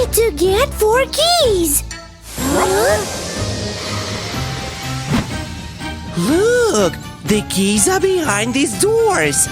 need to get 4 keys. Huh? Look! The keys are behind these doors!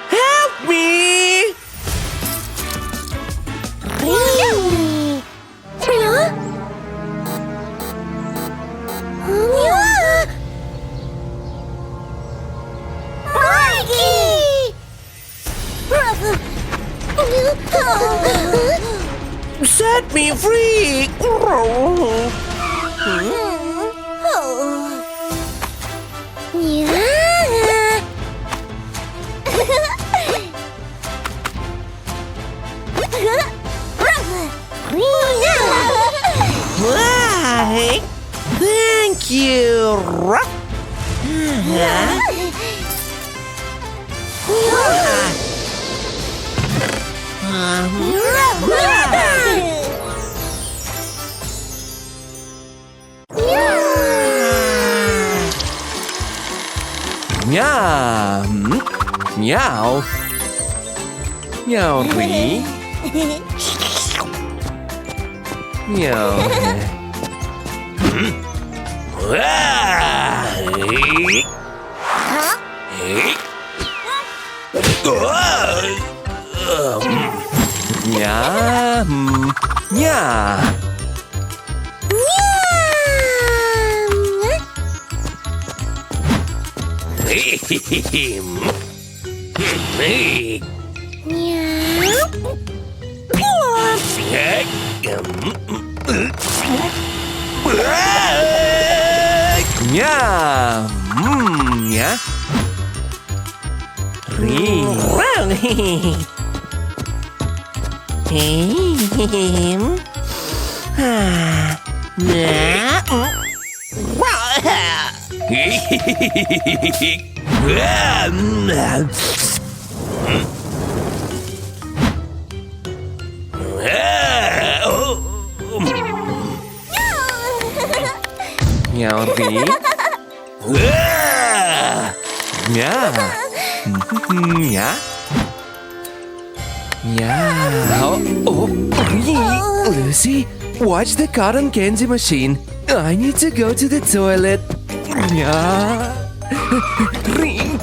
Help me! Set me free! Why? Thank you! Meow. Meow. Meow, Lee. Meow. Yeah. Yeah. Yeah. Yeah. Meow, Bee. Yeah. Yeah. Yeah. Oh, Lucy, watch the cotton candy machine. I need to go to the toilet. Yeah. Ring.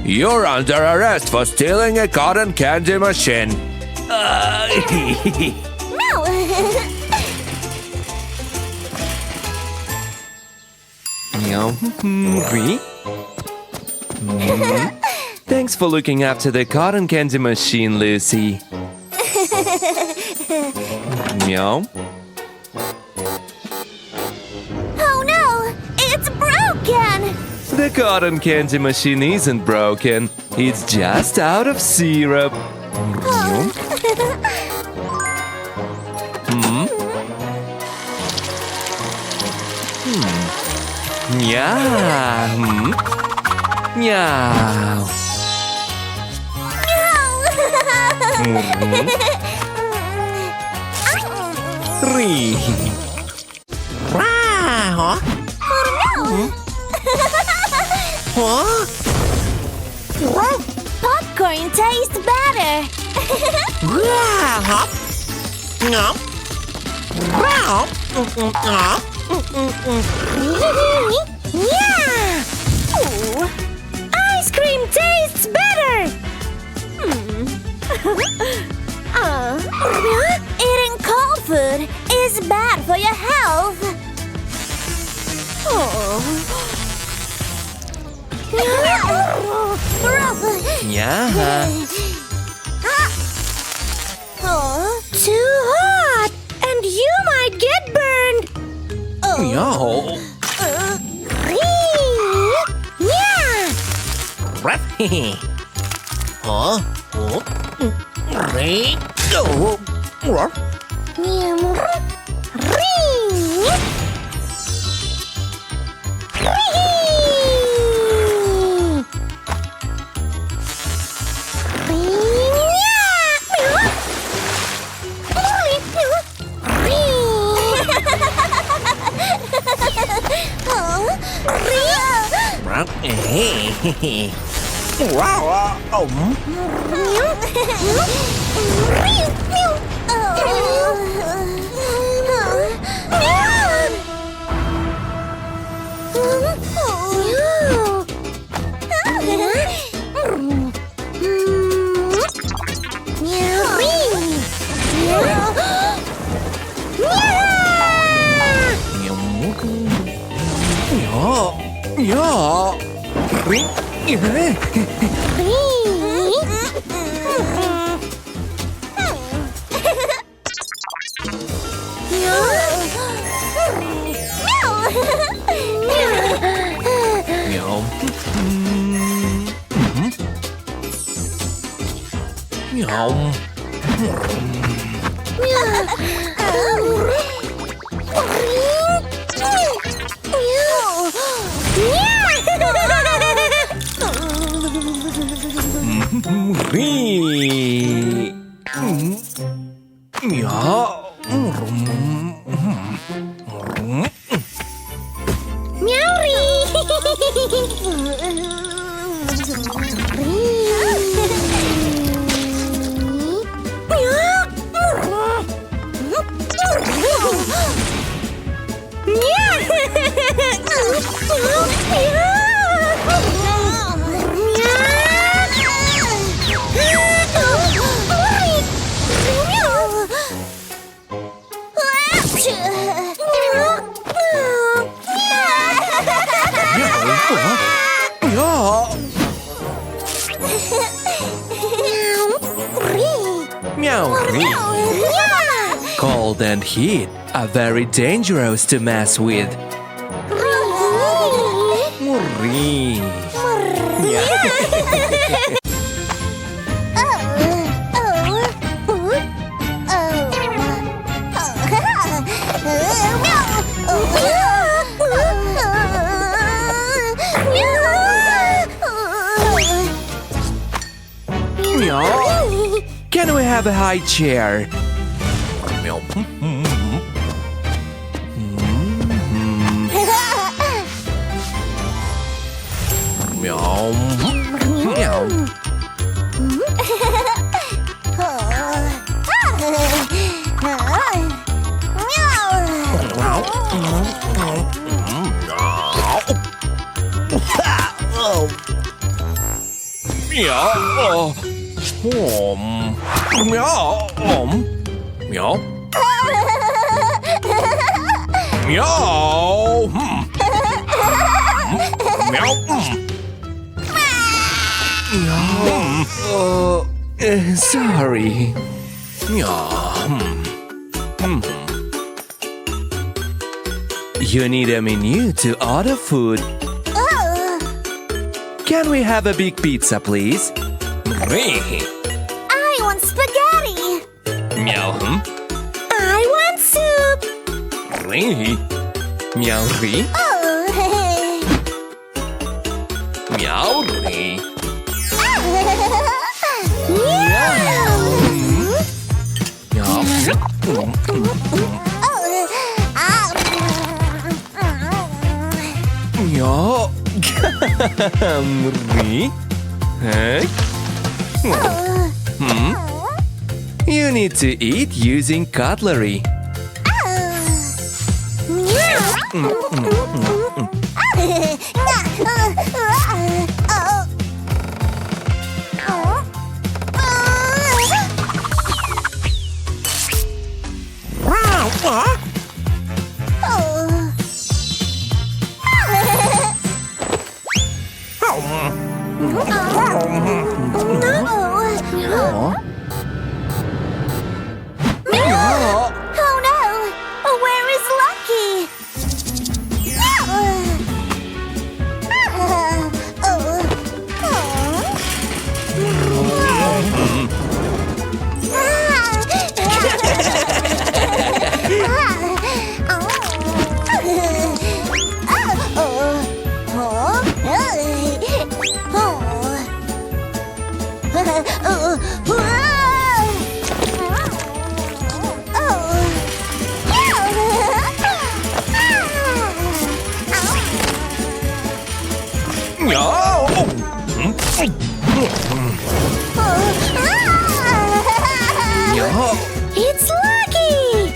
You're under arrest for stealing a cotton candy machine. Thanks for looking after the cotton candy machine, Lucy. Meow. Oh no! It's broken! The cotton candy machine isn't broken. It's just out of syrup. Yeah. Meow. Three. Wow. Huh? Popcorn tastes better! Wow. No. Wow. Yeah! Ooh. Ice cream tastes better! Eating cold food is bad for your health. Yeah. Too hot, and you might get burned. Yo. Yeah. Huh? Cold and heat are very dangerous to mess with. Can we have a high chair? Sorry. You need a menu to order food. Can we have a big pizza, please? I want spaghetti. I want soup. You need to eat using cutlery. Oh no! Where is Lucky? It's Lucky!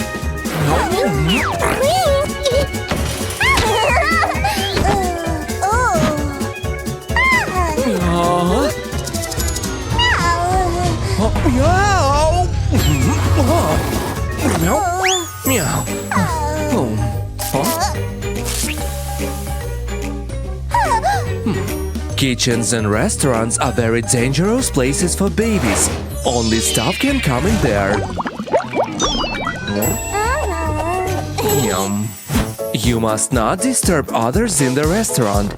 Kitchens and restaurants are very dangerous places for babies. Only staff can come in there. You must not disturb others in the restaurant.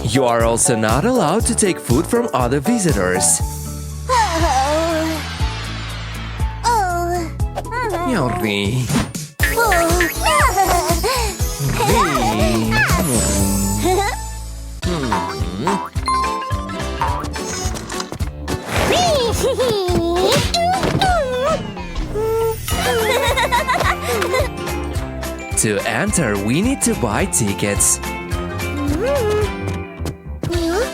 You are also not allowed to take food from other visitors. To enter, we need to buy tickets.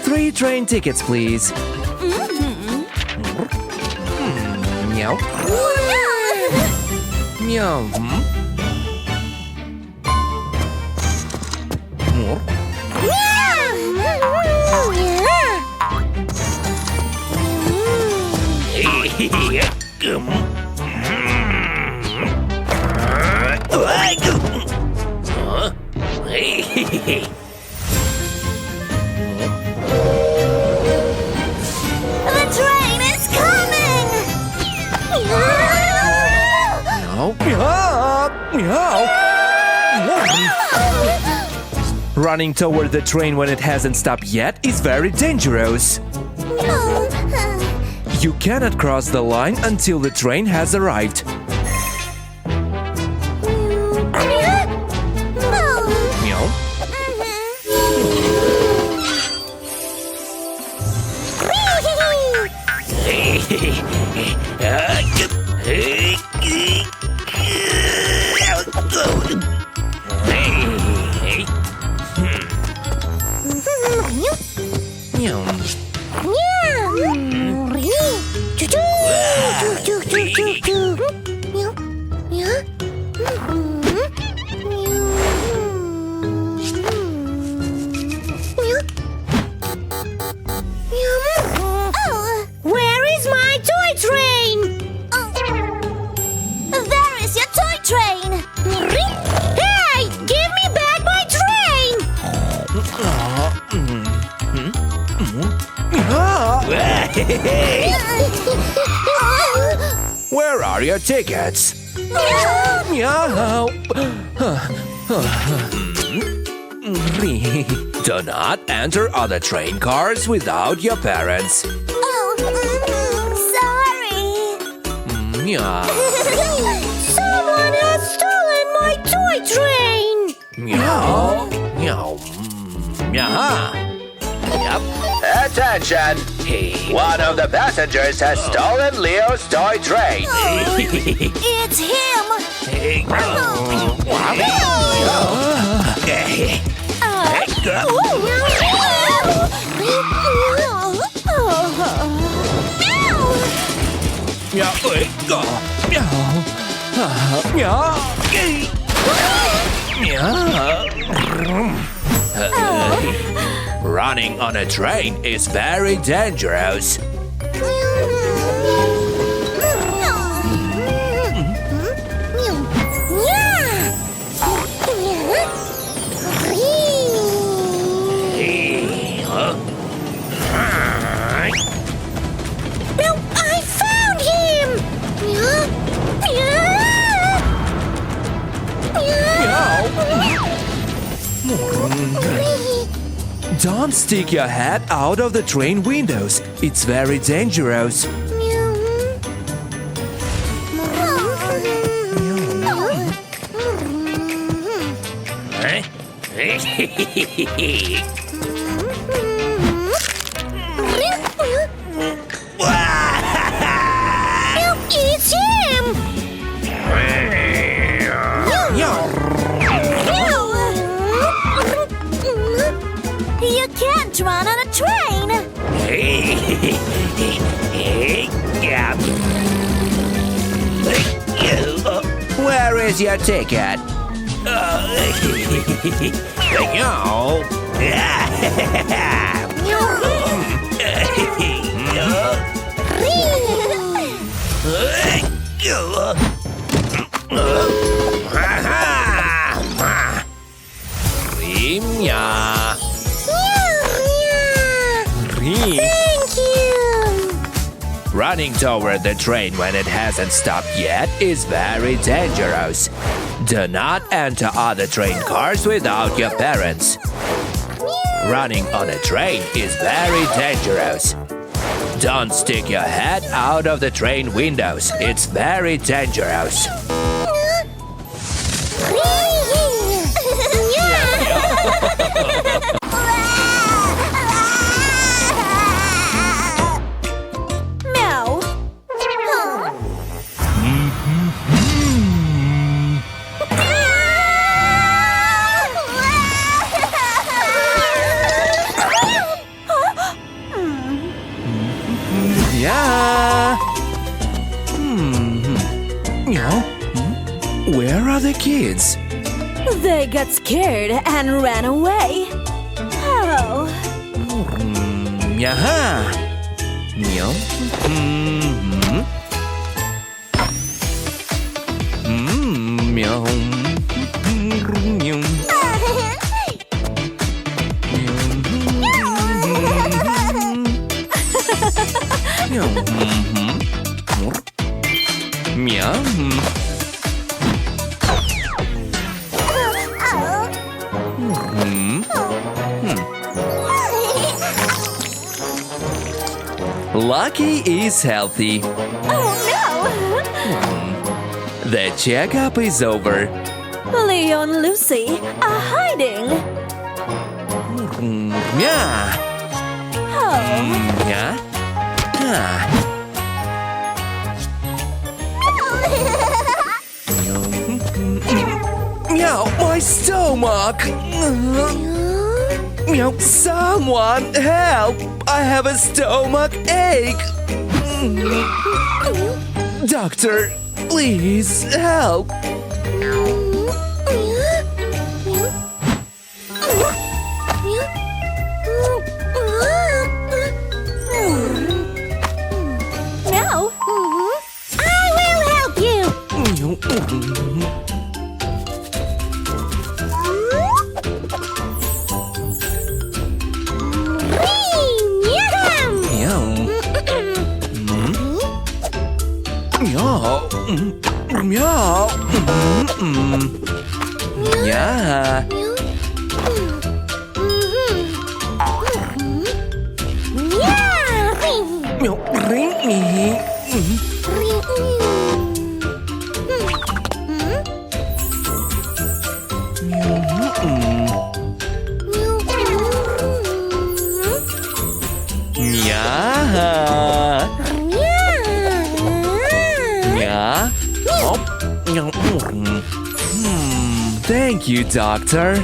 3 train tickets, please. Meow. Meow. The train is coming! Running toward the train when it hasn't stopped yet is very dangerous. You cannot cross the line until the train has arrived. Where is my toy train? There is your toy train! Hey! Give me back my train! Where are your tickets? Do not enter other train cars without your parents. Sorry! Someone has stolen my toy train! Attention! One of the passengers has stolen Leo's toy train. It's him! Running on a train is very dangerous. I found him! Don't stick your head out of the train windows. It's very dangerous. It's him! You can't run on a train! Where is your ticket? Thank you! Running toward the train when it hasn't stopped yet is very dangerous. Do not enter other train cars without your parents. Running on a train is very dangerous. Don't stick your head out of the train windows. It's very dangerous. No. Where are the kids? They got scared and ran away. Oh. Lucky is healthy. Oh The checkup is over. no! Leo and Lucy are hiding. Yeah. Oh. Yeah. Ah. Meow, my stomach. Meow, someone help! I have a stomach ache. Doctor, please help. No. I will help you. Meow. Meow. Yeah. Meow, ring me. Yeah. Yeah. Thank you, doctor.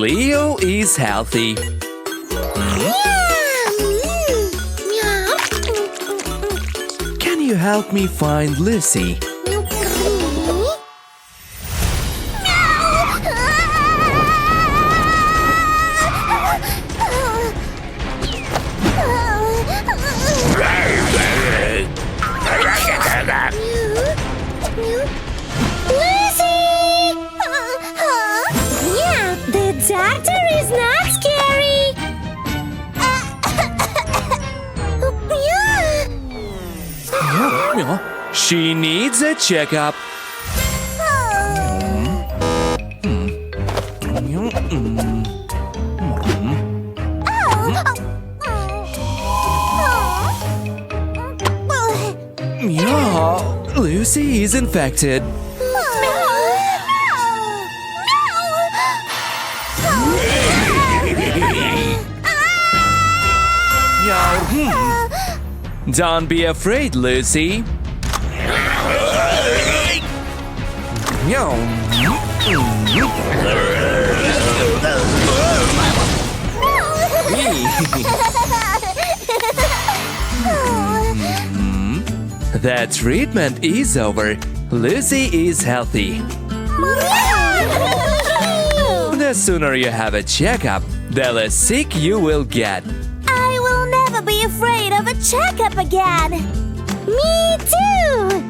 Leo is healthy. Can you help me find Lucy? The doctor is not scary. She needs a checkup. Yeah, Lucy is infected. Don't be afraid, Lucy. The treatment is over. Lucy is healthy. The sooner you have a checkup, the less sick you will get. I will never be afraid of a checkup again. Me too.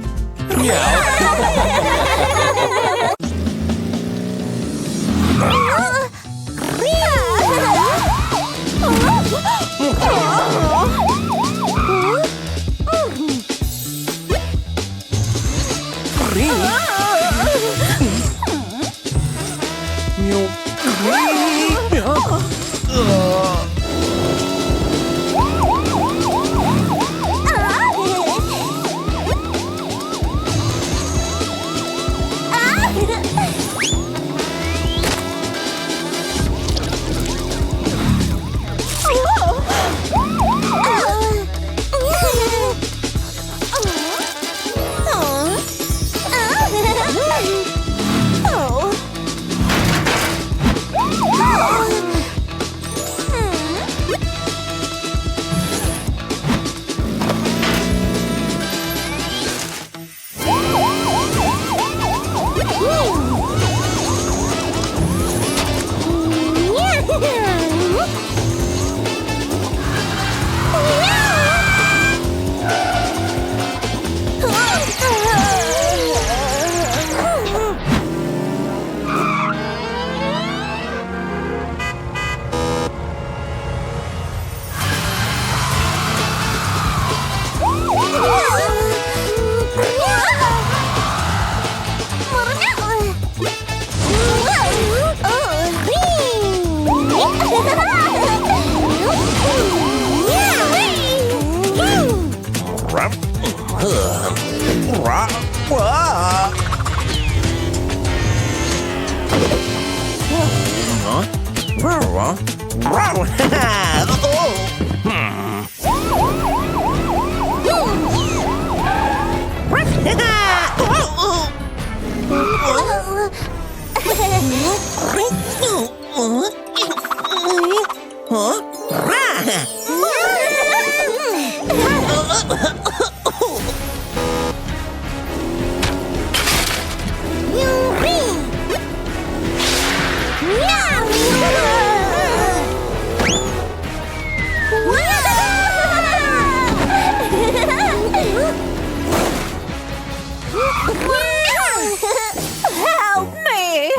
Help me!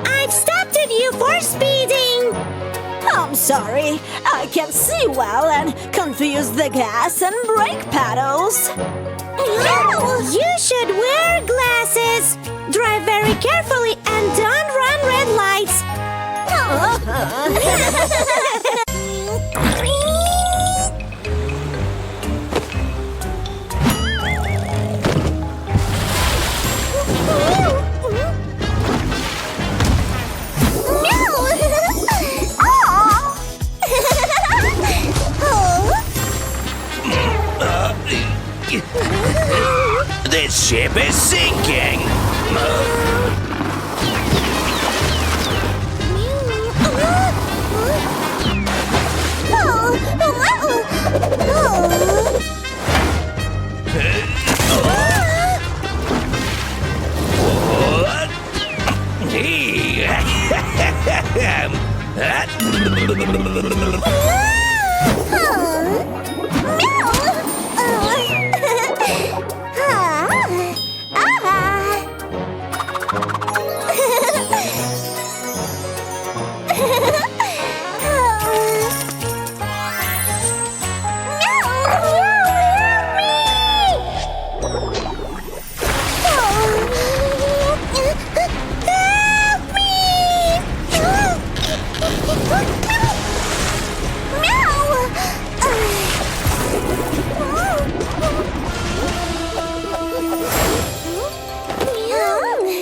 I've stopped you for speeding! I'm sorry, I can't see well and confuse the gas and brake pedals. You should wear glasses! Drive very carefully and don't run red lights! This ship is sinking.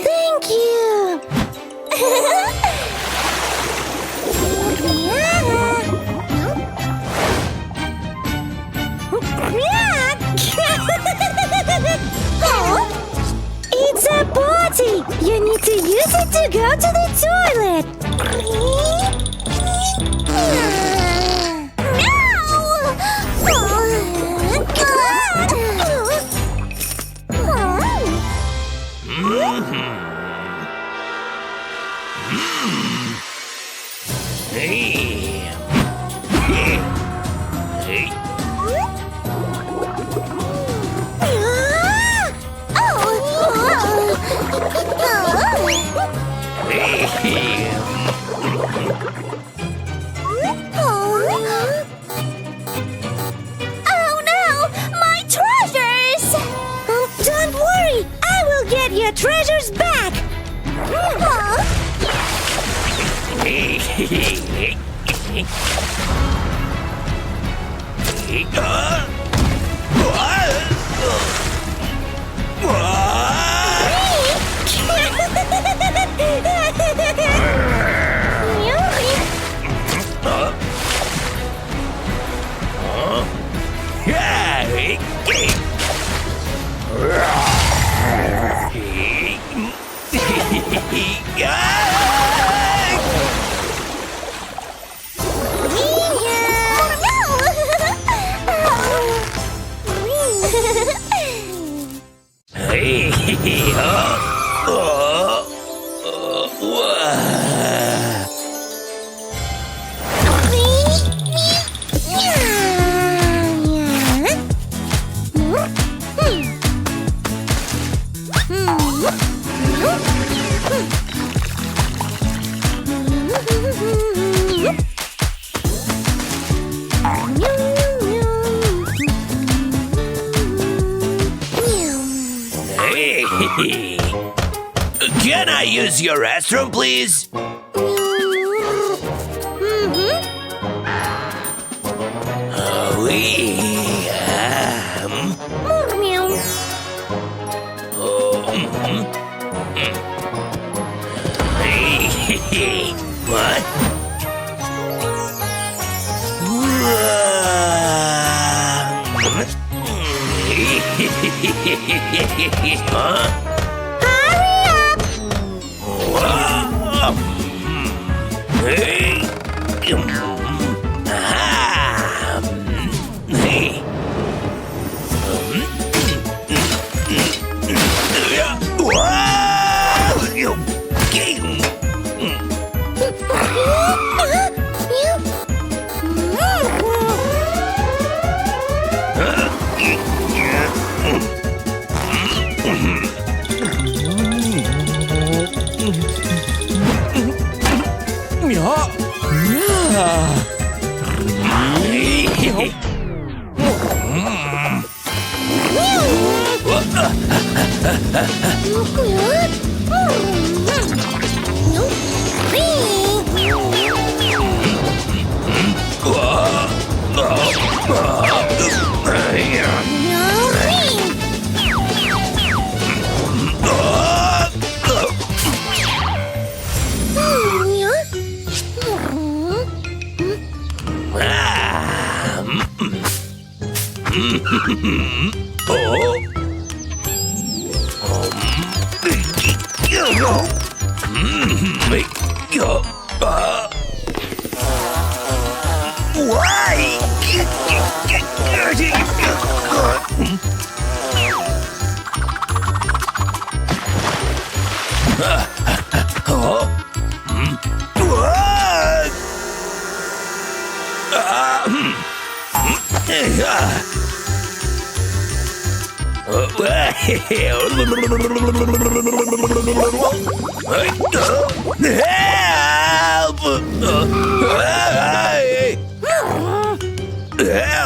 Thank you! It's a potty! You need to use it to go to the toilet! Oh no! My treasures! Don't worry! I will get your treasures back! Hey! Can I use your restroom, please? What?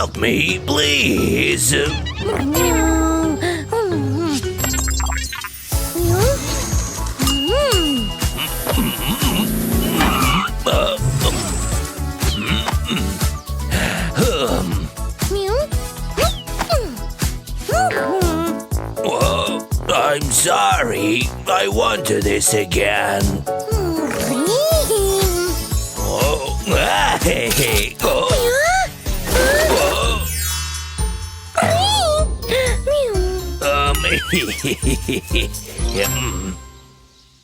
Help me, please. I'm sorry. I won't do this again.